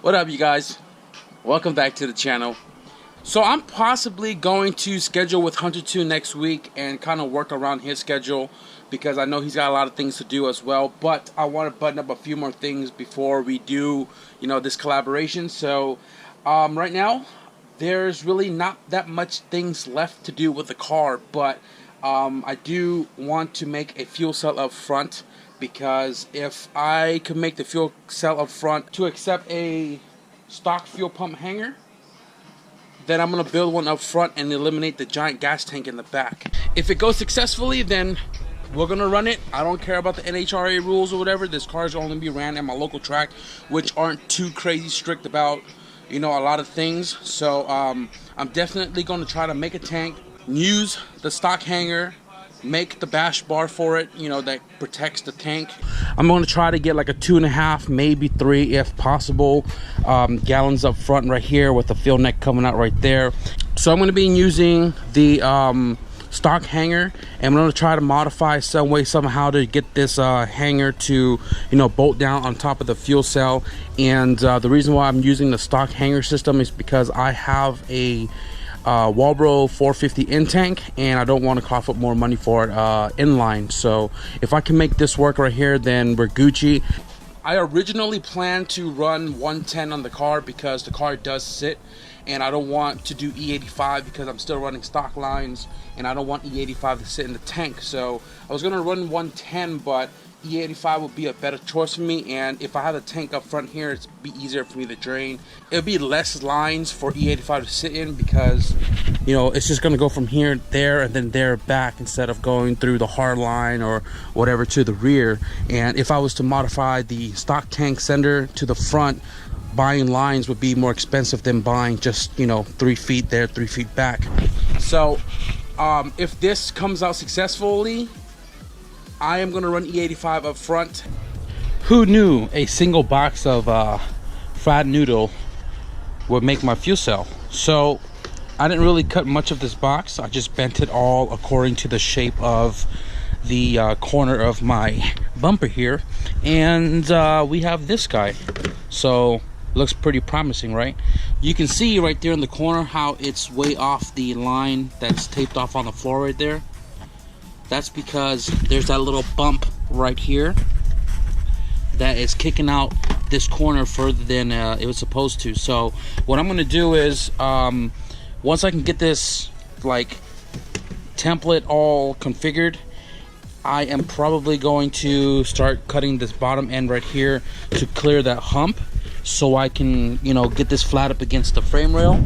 What up, you guys? Welcome back to the channel. So I'm possibly going to schedule with H22 next week and kind of work around his schedule because I know he's got a lot of things to do as well, but I want to button up a few more things before we do, this collaboration. So right now there's really not that much things left to do with the car, but I do want to make a fuel cell up front, because if I could make the fuel cell up front to accept a stock fuel pump hanger, then I'm going to build one up front and eliminate the giant gas tank in the back. If it goes successfully, then we're going to run it. I don't care about the NHRA rules or whatever. This car is only be ran at my local track, which aren't too crazy strict about, a lot of things. So I'm definitely going to try to make a tank, use the stock hanger, make the bash bar for it, that protects the tank. I'm going to try to get like a 2.5, maybe 3 if possible, gallons up front right here with the fuel neck coming out right there. So I'm going to be using the stock hanger, and I'm going to try to modify some way somehow to get this hanger to bolt down on top of the fuel cell. And the reason why I'm using the stock hanger system is because I have a Walbro 450 in tank, and I don't want to cough up more money for it inline. So if I can make this work right here, then we're Gucci. I originally planned to run 110 on the car because the car does sit, and I don't want to do E85 because I'm still running stock lines, and I don't want E85 to sit in the tank. So I was gonna run 110, but E85 would be a better choice for me, and if I have a tank up front here, it'd be easier for me to drain. It'll be less lines for E85 to sit in because it's just gonna go from here, there, and then there back, instead of going through the hard line or whatever to the rear. And if I was to modify the stock tank sender to the front, buying lines would be more expensive than buying just 3 feet there, 3 feet back. So if this comes out successfully, I am going to run E85 up front. Who knew a single box of fried noodle would make my fuel cell? So I didn't really cut much of this box. I just bent it all according to the shape of the corner of my bumper here. And we have this guy. So looks pretty promising, right? You can see right there in the corner how it's way off the line that's taped off on the floor right there. That's because there's that little bump right here that is kicking out this corner further than it was supposed to. So what I'm going to do is once I can get this like template all configured, I am probably going to start cutting this bottom end right here to clear that hump, so I can get this flat up against the frame rail.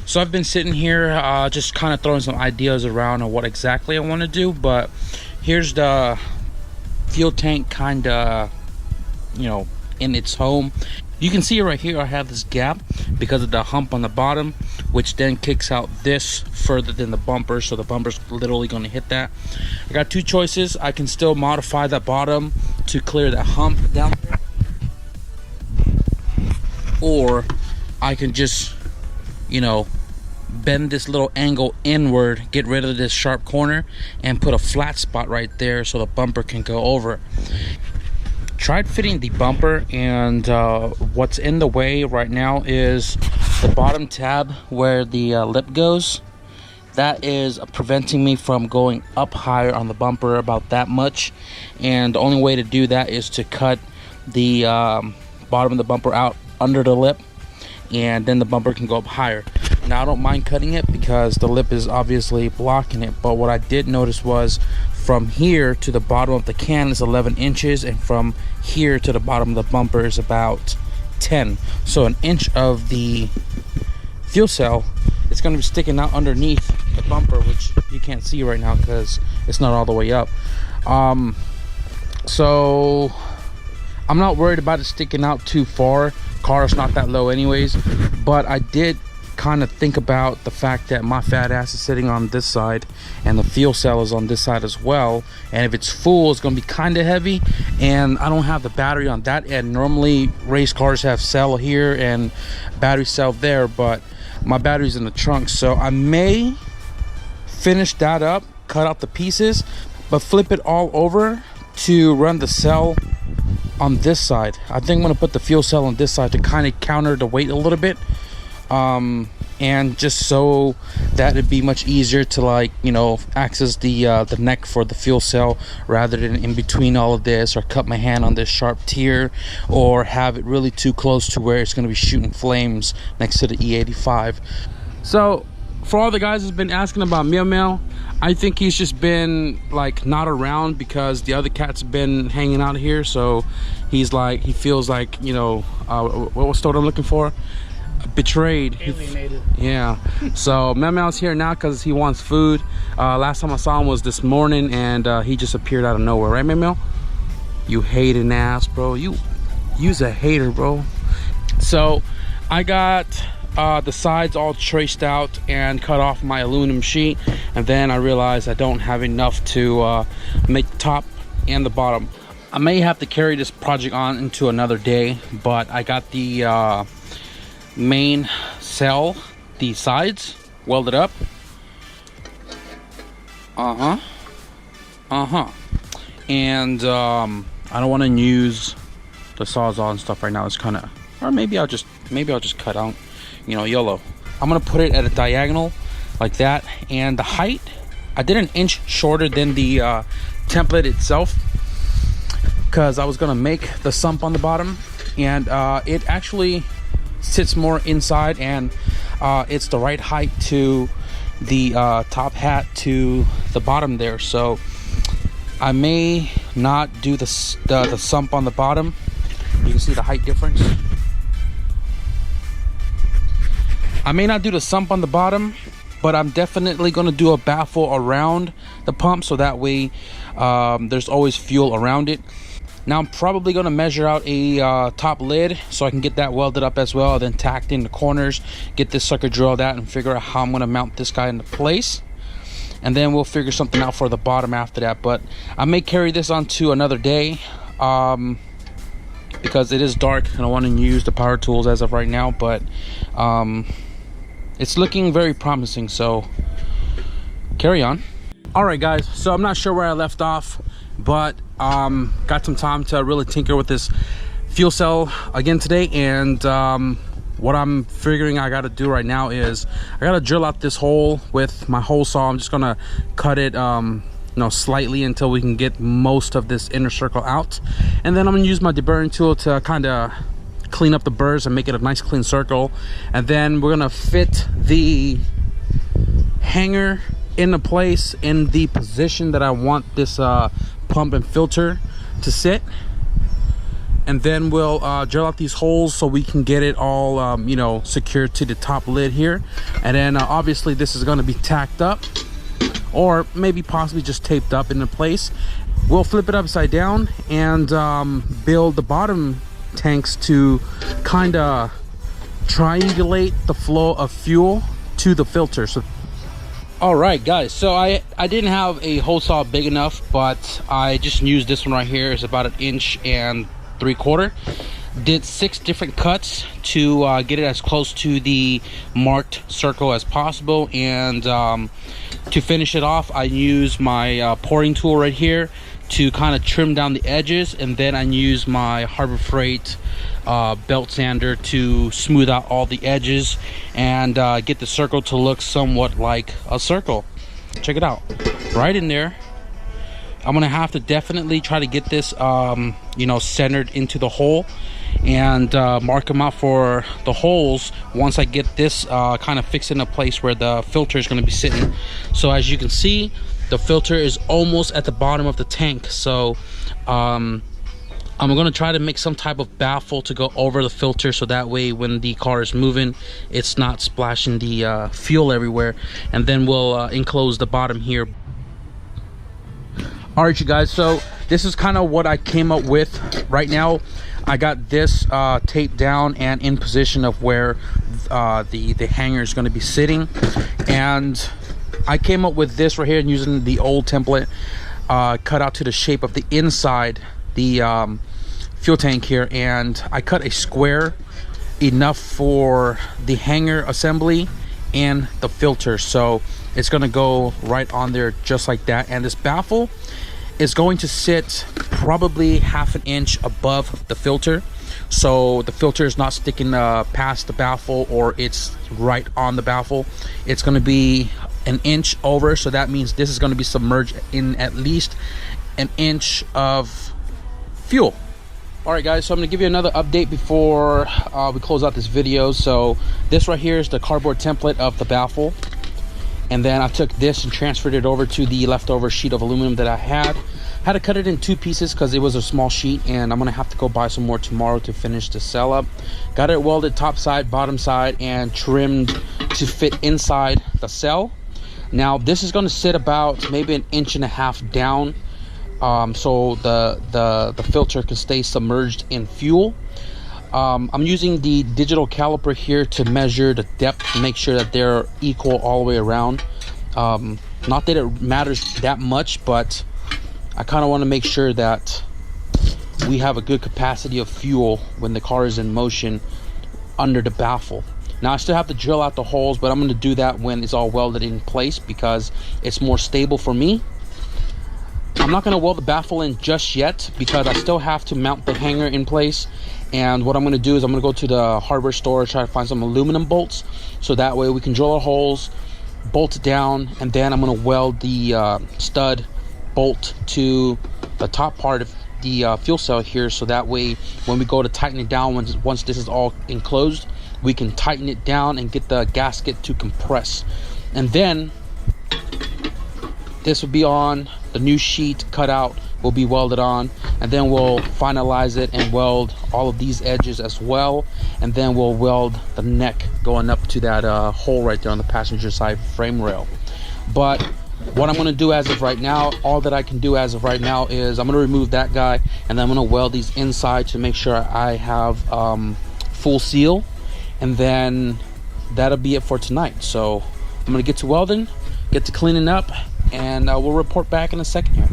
So I've been sitting here just kind of throwing some ideas around on what exactly I want to do, but here's the fuel tank kind of in its home. You can see right here I have this gap because of the hump on the bottom, which then kicks out this further than the bumper, so the bumper's literally going to hit that. I got 2 choices. I can still modify that bottom to clear that hump down there, or I can just bend this little angle inward, get rid of this sharp corner, and put a flat spot right there so the bumper can go over. Tried fitting the bumper, and what's in the way right now is the bottom tab where the lip goes. That is preventing me from going up higher on the bumper about that much, and the only way to do that is to cut the bottom of the bumper out under the lip, and then the bumper can go up higher. Now I don't mind cutting it because the lip is obviously blocking it, but what I did notice was from here to the bottom of the can is 11 inches, and from here to the bottom of the bumper is about 10. So an inch of the fuel cell is going to be sticking out underneath the bumper, which you can't see right now because it's not all the way up. So I'm not worried about it sticking out too far. Car's not that low anyways, but I did kind of think about the fact that my fat ass is sitting on this side and the fuel cell is on this side as well, and if it's full it's going to be kind of heavy, and I don't have the battery on that end. Normally race cars have cell here and battery cell there, but my battery's in the trunk, so I may finish that up, cut out the pieces, but flip it all over to run the cell on this side. I think I'm gonna put the fuel cell on this side to kind of counter the weight a little bit, and just so that it'd be much easier to, like, you know, access the neck for the fuel cell rather than in between all of this, or cut my hand on this sharp tier, or have it really too close to where it's going to be shooting flames next to the E85. So for all the guys who's been asking about Meow Meow, I think he's just been like not around because the other cat's been hanging out here. So he's like, he feels like, you know, what was the word I'm looking for? Betrayed. Alienated. Yeah. So Meow Meow's here now because he wants food. Last time I saw him was this morning, and he just appeared out of nowhere, right, Meow Meow? You hating ass, bro. You's a hater, bro. So I got the sides all traced out and cut off my aluminum sheet, and then I realized I don't have enough to make the top and the bottom. I may have to carry this project on into another day, but I got the main cell, the sides welded up. And I don't want to use the Sawzall and stuff right now. It's kind of, or maybe I'll just cut out, you know, YOLO. I'm gonna put it at a diagonal like that, and the height I did an inch shorter than the template itself because I was gonna make the sump on the bottom, and it actually sits more inside, and it's the right height to the top hat to the bottom there. So I may not do the sump on the bottom. You can see the height difference. I may not do the sump on the bottom, but I'm definitely going to do a baffle around the pump, so that way there's always fuel around it. Now I'm probably going to measure out a top lid so I can get that welded up as well, then tacked in the corners, get this sucker drilled out, and figure out how I'm going to mount this guy into place. And then we'll figure something out for the bottom after that. But I may carry this on to another day because it is dark and I want to use the power tools as of right now. But it's looking very promising, so carry on. All right, guys, so I'm not sure where I left off, but got some time to really tinker with this fuel cell again today. And what I'm figuring I got to do right now is I got to drill out this hole with my hole saw. I'm just gonna cut it you know, slightly until we can get most of this inner circle out, and then I'm gonna use my deburring tool to kind of clean up the burrs and make it a nice clean circle. And then we're gonna fit the hanger into place in the position that I want this pump and filter to sit, and then we'll drill out these holes so we can get it all you know, secured to the top lid here. And then obviously this is going to be tacked up, or maybe possibly just taped up into place. We'll flip it upside down and build the bottom tanks to kind of triangulate the flow of fuel to the filter. So all right, guys, so I didn't have a hole saw big enough, but I just used this one right here. It's about 1 3/4 inches. Did 6 different cuts to get it as close to the marked circle as possible. And to finish it off, I used my pouring tool right here to kind of trim down the edges, and then I use my Harbor Freight belt sander to smooth out all the edges and get the circle to look somewhat like a circle. Check it out, right in there. I'm gonna have to definitely try to get this you know, centered into the hole, and mark them out for the holes once I get this kind of fixed in a place where the filter is going to be sitting. So as you can see, the filter is almost at the bottom of the tank. So I'm going to try to make some type of baffle to go over the filter, so that way when the car is moving, it's not splashing the fuel everywhere. And then we'll enclose the bottom here. All right, you guys, so this is kind of what I came up with right now. I got this taped down and in position of where the hanger is going to be sitting, and I came up with this right here using the old template cut out to the shape of the inside the fuel tank here, and I cut a square enough for the hanger assembly and the filter, so it's going to go right on there just like that. And this baffle is going to sit probably ½ an inch above the filter, so the filter is not sticking past the baffle or it's right on the baffle. It's going to be an inch over, so that means this is going to be submerged in at least an inch of fuel. Alright guys, so I'm going to give you another update before we close out this video. So this right here is the cardboard template of the baffle, and then I took this and transferred it over to the leftover sheet of aluminum that I had to cut it in 2 pieces because it was a small sheet, and I'm going to have to go buy some more tomorrow to finish the cell up. Got it welded top side, bottom side, and trimmed to fit inside the cell. Now this is going to sit about maybe 1.5 inches down, so the filter can stay submerged in fuel. I'm using the digital caliper here to measure the depth to make sure that they're equal all the way around. Not that it matters that much, but I kind of want to make sure that we have a good capacity of fuel when the car is in motion under the baffle. Now I still have to drill out the holes, but I'm going to do that when it's all welded in place because it's more stable for me. I'm not going to weld the baffle in just yet because I still have to mount the hanger in place. And what I'm going to do is I'm going to go to the hardware store, try to find some aluminum bolts, so that way we can drill our holes, bolt it down, and then I'm going to weld the stud bolt to the top part of the fuel cell here, so that way when we go to tighten it down, once this is all enclosed, we can tighten it down and get the gasket to compress. And then this will be on, the new sheet cut out will be welded on, and then we'll finalize it and weld all of these edges as well, and then we'll weld the neck going up to that hole right there on the passenger side frame rail. But what I'm going to do as of right now, all that I can do as of right now is I'm going to remove that guy, and then I'm going to weld these inside to make sure I have full seal, and then that'll be it for tonight. So I'm going to get to welding, get to cleaning up, and we'll report back in a second here.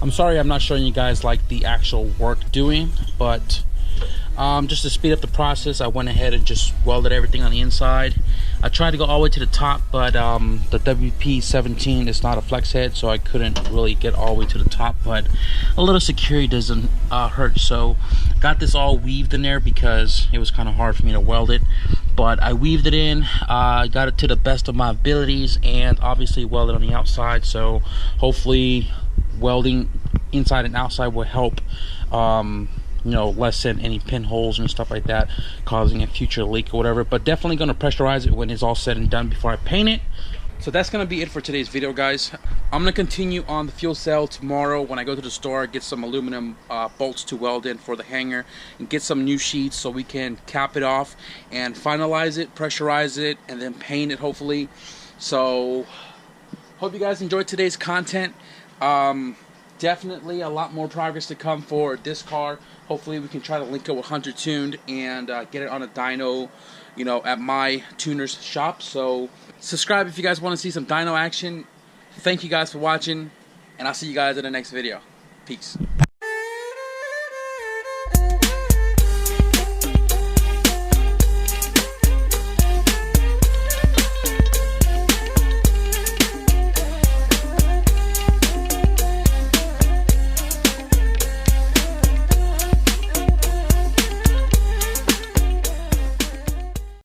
I'm sorry I'm not showing you guys like the actual work doing, but just to speed up the process, I went ahead and just welded everything on the inside. I tried to go all the way to the top, but the WP17 is not a flex head, so I couldn't really get all the way to the top, but a little security doesn't hurt. So got this all weaved in there because it was kind of hard for me to weld it, but I weaved it in, got it to the best of my abilities, and obviously welded on the outside. So hopefully welding inside and outside will help you know, lessen any pinholes and stuff like that causing a future leak or whatever. But definitely going to pressurize it when it's all said and done before I paint it. So that's going to be it for today's video, guys. I'm going to continue on the fuel cell tomorrow when I go to the store, get some aluminum bolts to weld in for the hanger, and get some new sheets so we can cap it off and finalize it, pressurize it, and then paint it hopefully. So hope you guys enjoyed today's content. Definitely a lot more progress to come for this car. Hopefully we can try to link it with Hunter Tuned and get it on a dyno, you know, at my tuner's shop. So subscribe if you guys want to see some dyno action. Thank you guys for watching, and I'll see you guys in the next video. Peace.